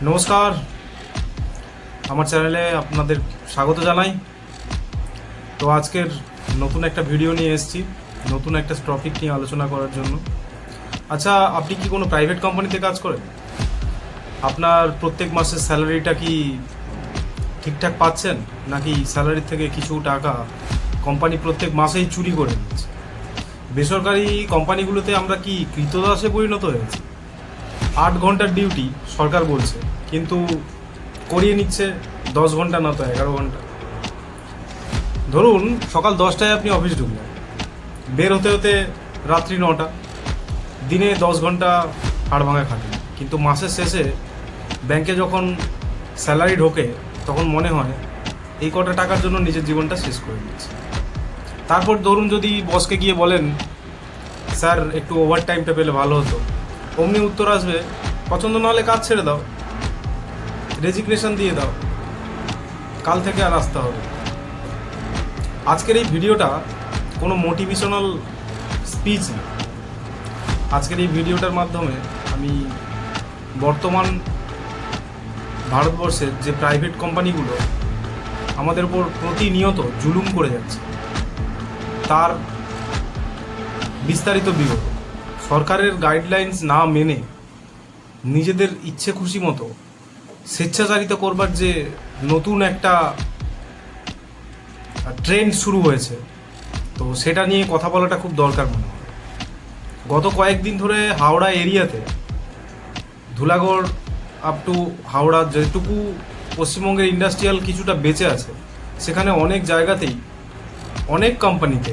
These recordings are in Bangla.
নমস্কার, আমার চ্যানেলে আপনাদের স্বাগত জানাই। তো আজকের নতুন একটা ভিডিও নিয়ে এসেছি, নতুন একটা টপিক নিয়ে আলোচনা করার জন্য। আচ্ছা, আপনি কি কোনো প্রাইভেট কোম্পানিতে কাজ করেন? আপনার প্রত্যেক মাসের স্যালারিটা কি ঠিকঠাক পাচ্ছেন, নাকি স্যালারি থেকে কিছু টাকা কোম্পানি প্রত্যেক মাসেই চুরি করে নিচ্ছে? বেসরকারি কোম্পানিগুলোতে আমরা কি কৃতদাসে পরিণত হয়েছি? 8 ঘন্টার ডিউটি সরকার বলছে, কিন্তু করিয়ে নিচ্ছে 10 ঘন্টা, না তো 11 ঘন্টা। ধরুন সকাল 10টায় আপনি অফিস ঢুকলেন, বের হতে হতে রাত্রি 9টা, দিনে 10 ঘন্টা হাড় ভাঙা খাটেন, কিন্তু মাসের শেষে ব্যাংকে যখন স্যালারি ঢোকে তখন মনে হয় এই কটা টাকার জন্য নিজের জীবনটা শেষ করে দিচ্ছে। তারপর ধরুন যদি বসকে গিয়ে বলেন, স্যার একটু ওভার টাইমটা পেলে ভালো হতো, অমনি উত্তর আসবে, পছন্দ না হলে কাজ ছেড়ে দাও, রেজিগনেশন দিয়ে দাও, কাল থেকে আর আসতে হবে। আজকের এই ভিডিওটা কোনো মোটিভেশনাল স্পিচ না। আজকের এই ভিডিওটার মাধ্যমে আমি বর্তমান ভারতবর্ষের যে প্রাইভেট কোম্পানিগুলো আমাদের উপর প্রতিনিয়ত জুলুম করে যাচ্ছে তার বিস্তারিত বিবরণ। সরকারের গাইডলাইন্স না মেনে নিজেদের ইচ্ছে খুশি মতো স্বেচ্ছাচারিত করবার যে নতুন একটা ট্রেন্ড শুরু হয়েছে, তো সেটা নিয়ে কথা বলাটা খুব দরকার মনে হয়। গত কয়েকদিন ধরে হাওড়া এরিয়াতে, ধুলাগড় আপ টু হাওড়া, যেটুকু পশ্চিমবঙ্গের ইন্ডাস্ট্রিয়াল কিছুটা বেঁচে আছে, সেখানে অনেক জায়গাতেই অনেক কোম্পানিতে,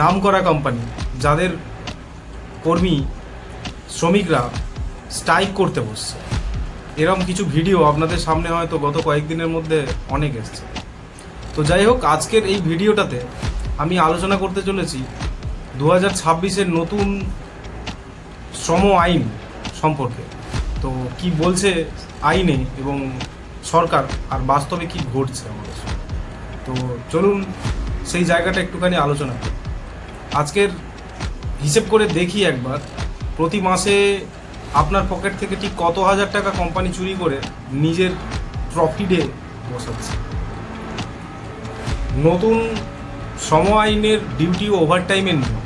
নামকরা কোম্পানি যাদের কর্মী শ্রমিকরা স্ট্রাইক করতে বসছে, এরকম কিছু ভিডিও আপনাদের সামনে হয়তো গত কয়েকদিনের মধ্যে অনেক এসছে। তো যাই হোক, আজকের এই ভিডিওটাতে আমি আলোচনা করতে চলেছি 2026-এর নতুন শ্রম আইন সম্পর্কে। তো কি বলছে আইনে এবং সরকার, আর বাস্তবে কি ঘটছে আমাদের সঙ্গে। তো চলুন সেই জায়গাটা একটুখানি আলোচনা করি। আজকের হিসেব করে দেখি একবার, প্রতি মাসে আপনার পকেট থেকে ঠিক কত হাজার টাকা কোম্পানি চুরি করে নিজের প্রফিটে বসাচ্ছে। নতুন শ্রম আইনের ডিউটি ও ওভারটাইমের নিয়ম।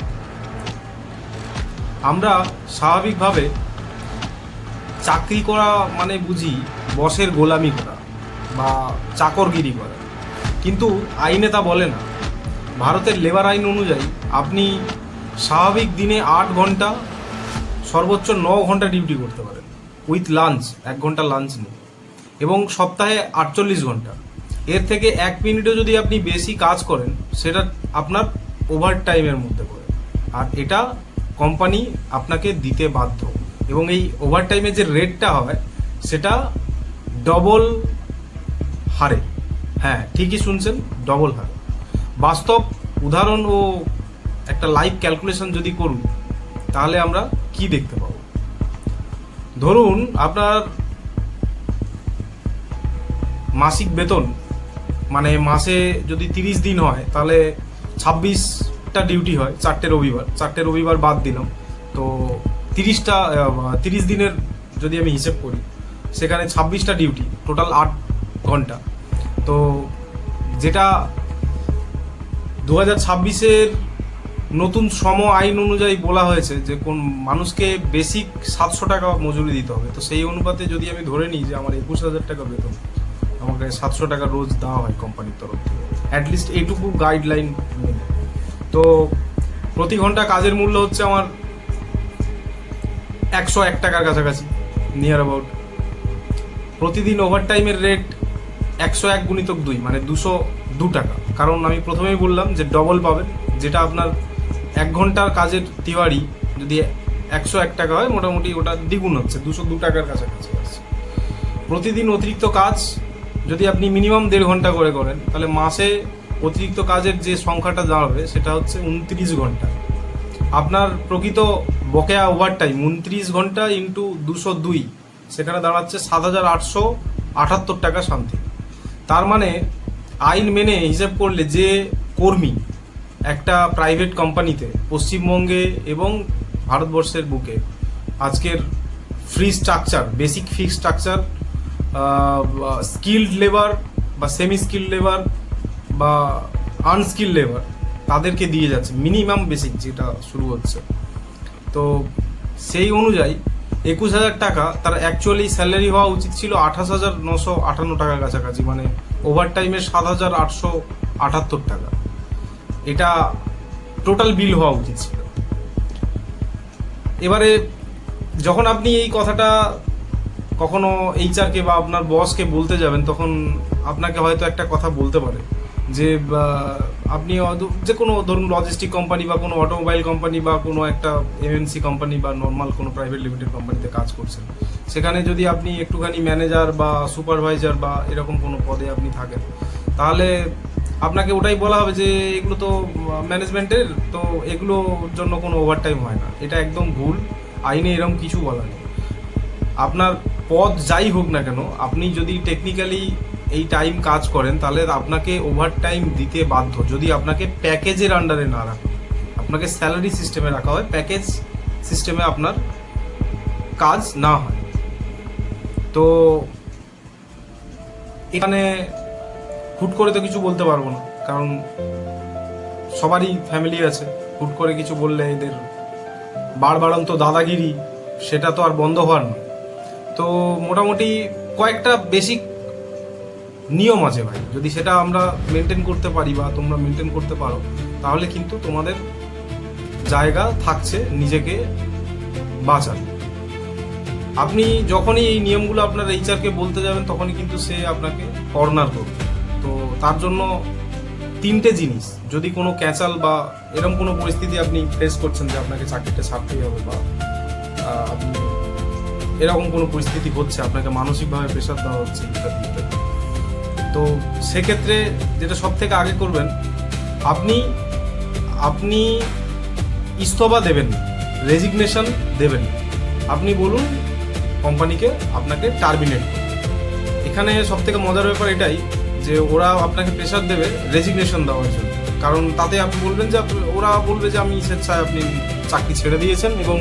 আমরা স্বাভাবিকভাবে চাকরি করা মানে বুঝি বসের গোলামি করা বা চাকরগিরি করা, কিন্তু আইনে তা বলে না। ভারতের লেবার আইন অনুযায়ী আপনি স্বাভাবিক দিনে 8 ঘন্টা, সর্বোচ্চ 9 ঘন্টা ডিউটি করতে পারেন, উইথ লাঞ্চ, 1 ঘন্টা লাঞ্চ নেই, এবং সপ্তাহে 48 ঘন্টা। এর থেকে 1 মিনিটও যদি আপনি বেশি কাজ করেন সেটা আপনার ওভার টাইমের মধ্যে পড়ে, আর এটা কোম্পানি আপনাকে দিতে বাধ্য। এবং এই ওভার টাইমের যে রেটটা হয় সেটা ডবল হারে। হ্যাঁ, ঠিকই শুনছেন, ডবল হারে। বাস্তব উদাহরণ ও একটা লাইভ ক্যালকুলেশন যদি করুন, তাহলে আমরা কি দেখতে পাবো। ধরুন আপনার মাসিক বেতন, মানে মাসে যদি 30 দিন হয়, তাহলে 26টা ডিউটি হয়, 4টে রবিবার বাদ দিলাম, তো 30 দিনের যদি আমি হিসেব করি, সেখানে 26টা ডিউটি, টোটাল 8 ঘন্টা। তো যেটা 2026-এর নতুন শ্রম আইন অনুযায়ী বলা হয়েছে যে কোন মানুষকে বেসিক 700 টাকা মজুরি দিতে হবে। তো সেই অনুপাতে যদি আমি ধরে নিই যে আমার 21,000 টাকা বেতন, আমাকে 700 টাকা রোজ দেওয়া হয় কোম্পানির তরফ থেকে, অ্যাটলিস্ট এইটুকু গাইডলাইন মেনে। তো প্রতি ঘন্টা কাজের মূল্য হচ্ছে আমার 101 টাকার কাছাকাছি, নিয়ার অ্যাবাউট। প্রতিদিন ওভারটাইমের রেট 101 × 2, মানে 202 টাকা। কারণ আমি প্রথমেই বললাম যে ডবল পাবেন, যেটা আপনার 1 ঘন্টার কাজের তিওয়ারি যদি 101 টাকা হয়, মোটামুটি ওটা দ্বিগুণ হচ্ছে, 202 টাকার কাছাকাছি আসছে। প্রতিদিন অতিরিক্ত কাজ যদি আপনি মিনিমাম 1.5 ঘন্টা করে করেন, তাহলে মাসে অতিরিক্ত কাজের যে সংখ্যাটা দাঁড়াবে সেটা হচ্ছে 29 ঘন্টা। আপনার প্রকৃত বকেয়া ওভারটাইম 29 ঘন্টা ইন্টু 202, সেখানে দাঁড়াচ্ছে 7,878 টাকা সামথিং। তার মানে আইন মেনে হিসেব করলে যে কর্মী একটা প্রাইভেট কোম্পানিতে পশ্চিমবঙ্গে এবং ভারতবর্ষের বুকে আজকের free structure, basic fix structure, skilled labour বা সেমি স্কিল্ড লেবার বা আনস্কিল্ড লেবার তাদেরকে দিয়ে যাচ্ছে মিনিমাম বেসিক যেটা শুরু হচ্ছে। তো সেই অনুযায়ী 21,000 টাকা তার অ্যাকচুয়ালি স্যালারি হওয়া উচিত ছিল 28,958 টাকার কাছাকাছি, মানে ওভার টাইমের 7,878 টাকা, এটা টোটাল বিল হওয়া উচিত ছিল। এবারে যখন আপনি এই কথাটা কখনো এইচআরকে বা আপনার বসকে বলতে যাবেন, তখন আপনাকে হয়তো একটা কথা বলতে পারে যে আপনি যে কোনো ধরুন লজিস্টিক কোম্পানি বা কোনো অটোমোবাইল কোম্পানি বা কোনো একটা এমএনসি কোম্পানি বা নর্মাল কোনো প্রাইভেট লিমিটেড কোম্পানিতে কাজ করছেন, সেখানে যদি আপনি একটুখানি ম্যানেজার বা সুপারভাইজার বা এরকম কোনো পদে আপনি থাকেন, তাহলে আপনাকে ওটাই বলা হবে যে এগুলো তো ম্যানেজমেন্টের, তো এগুলোর জন্য কোনো ওভারটাইম হয় না। এটা একদম ভুল, আইনে এরকম কিছু বলা নেই। আপনার পদ যাই হোক না কেন, আপনি যদি টেকনিক্যালি এই টাইম কাজ করেন তাহলে আপনাকে ওভারটাইম দিতে বাধ্য, যদি আপনাকে প্যাকেজের আন্ডারে না রাখা, আপনাকে স্যালারি সিস্টেমে রাখা হয়, প্যাকেজ সিস্টেমে আপনার কাজ না হয়। তো এখানে হুট করে তো কিছু বলতে পারবো না, কারণ সবারই ফ্যামিলি আছে, হুট করে কিছু বললে এদের বাড়বাড়ন্ত দাদাগিরি সেটা তো আর বন্ধ হওয়ার না। তো মোটামুটি কয়েকটা বেসিক নিয়ম আছে ভাই, যদি সেটা আমরা মেনটেন করতে পারি বা তোমরা মেনটেন করতে পারো, তাহলে কিন্তু তোমাদের জায়গা থাকছে নিজেকে বাঁচার। আপনি যখনই এই নিয়মগুলো আপনার এইচআরকে বলতে যাবেন, তখনই কিন্তু সে আপনাকে কর্নার করবে। তো তার জন্য 3টে জিনিস, যদি কোনো ক্যাচাল বা এরকম কোনো পরিস্থিতি আপনি ফেস করছেন যে আপনাকে চাকরিটা ছাড়তেই হবে, বা আপনি এরকম কোনো পরিস্থিতি হচ্ছে, আপনাকে মানসিকভাবে প্রেশার দেওয়া হচ্ছে ইত্যাদি ইত্যাদি, তো সেক্ষেত্রে যেটা সব থেকে আগে করবেন, আপনি ইস্তফা দেবেন, রেজিগনেশন দেবেন। আপনি বলুন কোম্পানিকে আপনাকে টার্মিনেট করতে। এখানে সব থেকে মজার ব্যাপার এটাই যে ওরা আপনাকে প্রেশার দেবে রেজিগনেশন দেওয়ার জন্য, কারণ তাতে আপনি বলবেন যে ওরা বলবে যে আমি স্বেচ্ছায় আপনি চাকরি ছেড়ে দিয়েছেন, এবং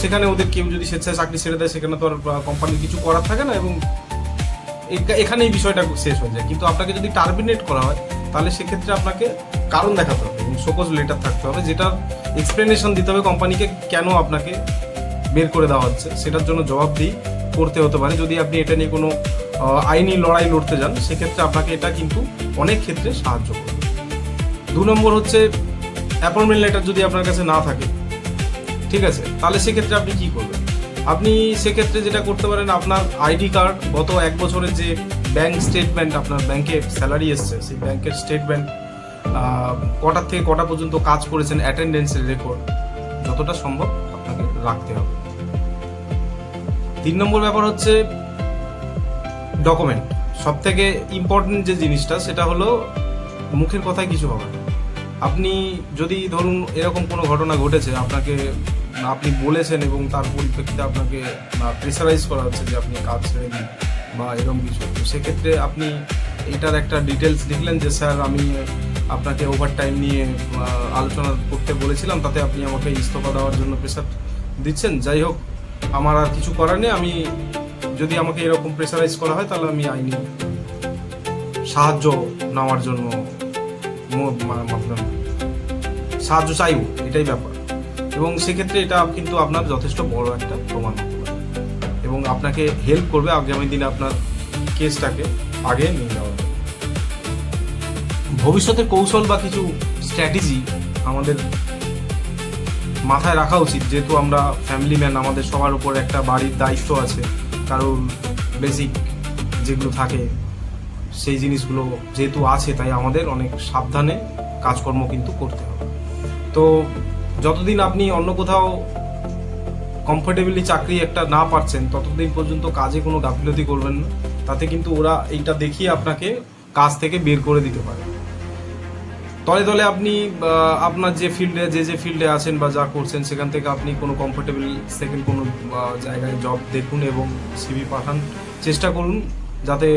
সেখানে ওদের কেউ যদি স্বেচ্ছায় চাকরি ছেড়ে দেয়, সেখানে তো আর কোম্পানির কিছু করার থাকে না, এবং এখানে এই বিষয়টা শেষ হয়ে যায়। কিন্তু আপনাকে যদি টার্মিনেট করা হয়, তাহলে সেক্ষেত্রে আপনাকে কারণ দেখাতে হবে এবং শোকজ লেটার থাকতে হবে, যেটার এক্সপ্লেনেশন দিতে হবে কোম্পানিকে কেন আপনাকে বের করে দেওয়া হচ্ছে, সেটার জন্য জবাবদিহি করতে হতে পারে। যদি আপনি এটা নিয়ে কোনো আইনি লড়াই লড়তে যান, সেক্ষেত্রে আপনাকে এটা কিন্তু অনেক ক্ষেত্রে সাহায্য করবে। 2 নম্বর হচ্ছে অ্যাপয়েন্টমেন্ট লেটার যদি আপনার কাছে না থাকে, ঠিক আছে, তাহলে সেক্ষেত্রে আপনি কি করবেন? আপনি সেক্ষেত্রে যেটা করতে পারেন, আপনার আইডি কার্ড, গত 1 বছরের যে ব্যাংক স্টেটমেন্ট, আপনার ব্যাংকে স্যালারি এসছে সেই ব্যাংকের স্টেটমেন্ট, কটার থেকে কটা পর্যন্ত কাজ করেছেন, অ্যাটেন্ডেন্সের রেকর্ড, যতটা সম্ভব আপনাকে রাখতে হবে। 3 নম্বর ব্যাপার হচ্ছে ডকুমেন্ট। সব থেকে ইম্পর্টেন্ট যে জিনিসটা, সেটা হলো মুখের কথায় কিছু হবে না। আপনি যদি ধরুন এরকম কোনো ঘটনা ঘটেছে, আপনি বলেছেন এবং তার পরিপ্রেক্ষিতে আপনাকে প্রেসারাইজ করা হচ্ছে যে আপনি কাজ ছেড়ে দিন বা এরকম কিছু, তো সেক্ষেত্রে আপনি এটার একটা ডিটেলস লিখলেন যে স্যার আমি আপনাকে ওভারটাইম নিয়ে আলোচনা করতে বলেছিলাম, তাতে আপনি আমাকে ইস্তফা দেওয়ার জন্য প্রেসার দিচ্ছেন। যাই হোক, আমার আর কিছু করার নেই, আমি যদি আমাকে এরকম প্রেসারাইজ করা হয়, তাহলে আমি আইনি সাহায্য নেওয়ার জন্য সাহায্য চাইব, এটাই ব্যাপার। এবং সেক্ষেত্রে এটা কিন্তু আপনার যথেষ্ট বড় একটা প্রমাণ হতে পারে এবং আপনাকে হেল্প করবে আগামী দিনে আপনার কেসটাকে আগে নিয়ে যাওয়া। ভবিষ্যতের কৌশল বা কিছু স্ট্র্যাটেজি আমাদের মাথায় রাখা উচিত, যেহেতু আমরা ফ্যামিলি ম্যান, আমাদের সবার উপর একটা বাড়ির দায়িত্ব আছে, কারণ বেসিক যেগুলো থাকে সেই জিনিসগুলো যেহেতু আছে, তাই আমাদের অনেক সাবধানে কাজকর্ম কিন্তু করতে হবে। তো যতদিন আপনি অন্য কোথাও কমফোর্টেবলি চাকরি একটা না পাচ্ছেন, ততদিন পর্যন্ত কাজে কোনো গাফিলতি করবেন না, তাতে কিন্তু ওরা এইটা দেখিয়ে আপনাকে কাজ থেকে বের করে দিতে পারে। তলে তলে আপনি আপনার যে ফিল্ডে আছেন বা যা করছেন, সেখান থেকে আপনি কোনো কমফোর্টেবল সেকেন্ড কোনো জায়গায় জব দেখুন এবং সিভি পাঠান, চেষ্টা করুন যাতে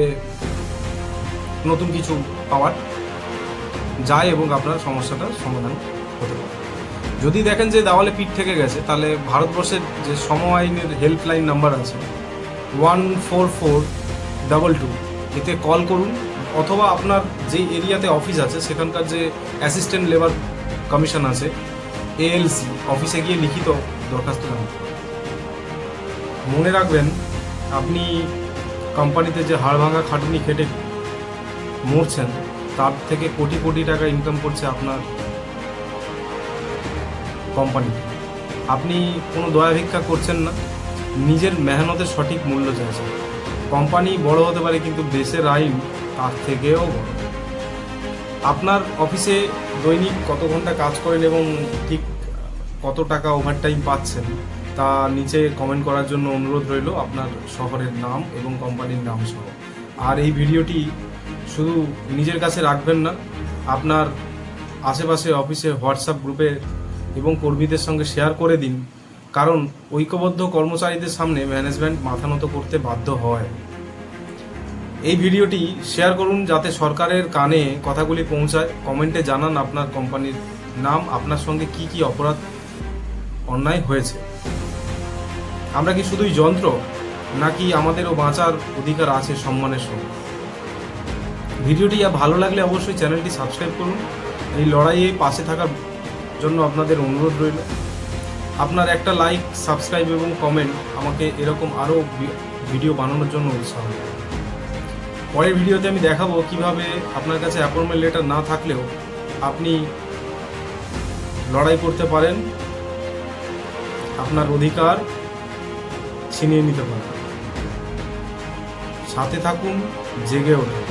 নতুন কিছু পাওয়ার যায় এবং আপনার সমস্যাটার সমাধান হতে পারে। যদি দেখেন যে দেওয়ালে পিঠ থেকে গেছে, তাহলে ভারতবর্ষের যে সম আইনের হেল্পলাইন নাম্বার আছে 14422, এতে কল করুন, অথবা আপনার যে এরিয়াতে অফিস আছে সেখানকার যে অ্যাসিস্ট্যান্ট লেবার কমিশন আছে ALC অফিসে গিয়ে লিখিত দরখাস্ত জানাতে পারেন। মনে রাখবেন, আপনি কোম্পানিতে যে হাড় ভাঙা খাটুনি খেটে মরছেন, তার থেকে কোটি কোটি টাকা ইনকাম করছে আপনার কোম্পানি। আপনি কোনো দয়া ভিক্ষা করছেন না, নিজের মেহনতের সঠিক মূল্য চাইছেন। কোম্পানি বড় হতে পারে, কিন্তু দেশের আইন তার থেকেও বড়। আপনার অফিসে দৈনিক কত ঘন্টা কাজ করেন এবং ঠিক কত টাকা ওভারটাইম পাচ্ছেন, তা নিচে কমেন্ট করার জন্য অনুরোধ রইল, আপনার শহরের নাম এবং কোম্পানির নাম সহ। আর এই ভিডিওটি শুধু নিজের কাছে রাখবেন না, আপনার আশেপাশে অফিসে হোয়াটসঅ্যাপ গ্রুপে এবং কর্মীদের সঙ্গে শেয়ার করে দিন, কারণ ঐক্যবদ্ধ কর্মচারীদের সামনে ম্যানেজমেন্ট মাথা নত করতে বাধ্য হয়। এই ভিডিওটি শেয়ার করুন যাতে সরকারের কানে কথাগুলি পৌঁছায়। কমেন্টে জানান আপনার কোম্পানির নাম, আপনার সঙ্গে কি কি অপরাধ অন্যায় হয়েছে। আমরা কি শুধুই যন্ত্র, নাকি আমাদেরও বাঁচার অধিকার আছে সম্মানের সঙ্গে? ভিডিওটি ভালো লাগলে অবশ্যই চ্যানেলটি সাবস্ক্রাইব করুন। এই লড়াইয়ে পাশে থাকার জন্য আপনাদের অনুরোধ রইল। আপনার একটা লাইক, সাবস্ক্রাইব এবং কমেন্ট আমাকে এরকম আরও ভিডিও বানানোর জন্য উৎসাহ দেয়। পরের ভিডিওতে আমি দেখাবো কিভাবে আপনার কাছে অ্যাপয়েন্টমেন্ট লেটার না থাকলেও আপনি লড়াই করতে পারেন, আপনার অধিকার ছিনিয়ে নিতে পারেন। সাথে থাকুন, জেগে ওঠুন।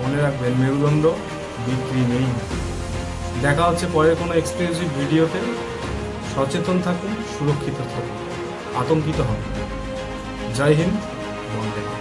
মনে রাখবেন, মেরুদণ্ড বিক্রি নেই। দেখা হচ্ছে পরের কোনো এক্সক্লুসিভ ভিডিওতে। সচেতন থাকুন, সুরক্ষিত থাকুন, আতঙ্কিত হন। জয় হিন্দ, বন্দে মাতরম।